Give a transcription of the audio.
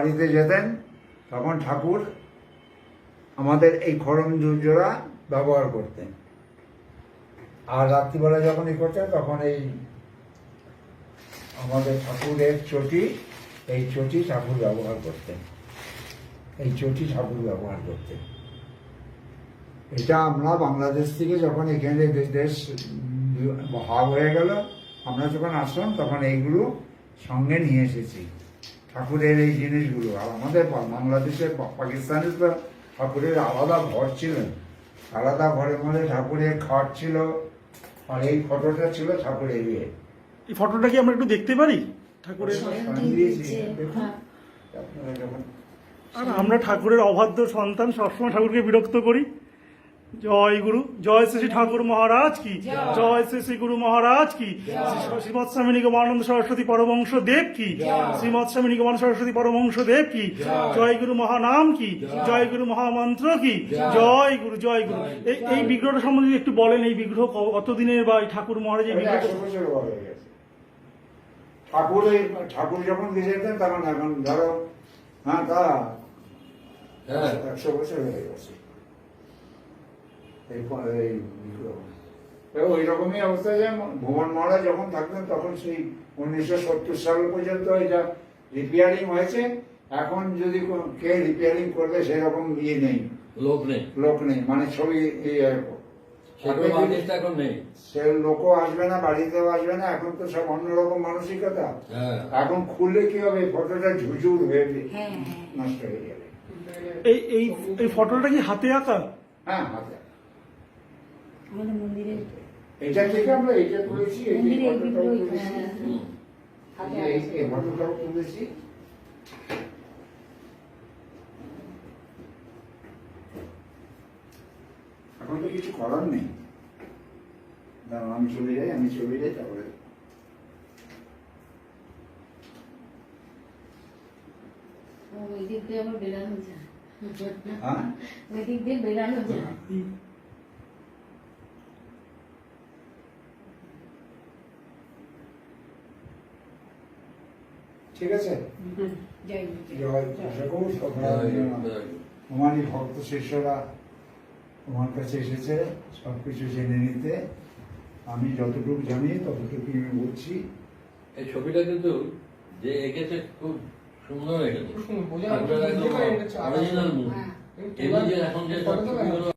বাড়িতে যেতেন তখন ঠাকুর আমাদের এই খড়ম জোড়া ব্যবহার করতেন, আর রাত্রিবেলা যখন করতেন তখন এই আমাদের ঠাকুরের চটি, এই চটি ঠাকুর ব্যবহার করতেন, এই চটি ঠাকুর ব্যবহার করতেন। এটা আমরা বাংলাদেশ থেকে যখন এখানে দেশ ভাগ হয়ে গেল, আমরা যখন আসলাম তখন এইগুলো সঙ্গে নিয়ে এসেছি, ঠাকুরের এই জিনিসগুলো। আর আমাদের বাংলাদেশের পাকিস্তানের তো ঠাকুরের আলাদা ঘর ছিলেন, আলাদা ঘরের মধ্যে ঠাকুরের খাট ছিল, আর এই ফটোটা ছিল ঠাকুরের বিয়ে। এই ফটোটা কি আমরা একটু দেখতে পারি ঠাকুরের? আর আমরা ঠাকুরের অবাধ্য সন্তান, সবসময় ঠাকুরকে বিরক্ত করি। জয় গুরু, জয় শ্রী ঠাকুর মহারাজ কি, জয় শ্রী গুরু মহারাজ কি, শ্রীমৎ স্বামী নিগমানন্দ সরস্বতী পরমহংস দেব কি, শ্রীমৎ স্বামী নিগমানন্দ সরস্বতী পরমহংস দেব কি, জয় গুরু মহানাম কি, জয় গুরু মহামন্ত্র কি, জয় গুরু, জয় গুরু। এই বিগ্রহটা সম্বন্ধে একটু বলেন, এই বিগ্রহ কতদিনের বা এই ঠাকুর মহারাজ এই বিগ্রহ? ঠাকুর যখন গেছেন তখন, এখন ধরো হ্যাঁ তা 100 বছর হয়ে গেছে। ওই রকমই অবস্থা যে ভুবন মহারাজ যখন থাকতেন তখন সেই 1970 সাল পর্যন্ত এটা রিপেয়ারিং হয়েছে। এখন যদি কে রিপেয়ারিং করবে সেরকম ইয়ে নেই, লোক নেই, মানে ছবি সে লোকও আসবে না, বাড়িতেও আসবে না। এখন তো সব অন্যরকম মানসিকতা। এখন খুললে কি হবে, ফটোটা ঝুঝুর হয়ে নষ্ট হয়ে যাবে। এই ফটোটা কি হাতে আঁকা? হ্যাঁ, হাতে। এটা থেকে আমরা এটা তুলেছি, এই ফটোটাও তুলেছি। এখন তো কিছু করার নেই, আমি চলে যাই তারপরে। ওই দিক দিয়ে আবার বেরানো যায়, হ্যাঁ ওই দিক দিয়ে বেরানো যায়। ঠিক আছে, তোমারই ভক্ত শিষ্যরা তোমার কাছে এসেছে সবকিছু জেনে নিতে। আমি যতটুকু জানি ততটুকু আমি বলছি। এই ছবিটা কিন্তু যে এঁকেছে খুব সুন্দর এঁকেছে, অরিজিনাল মুখ। এখন যে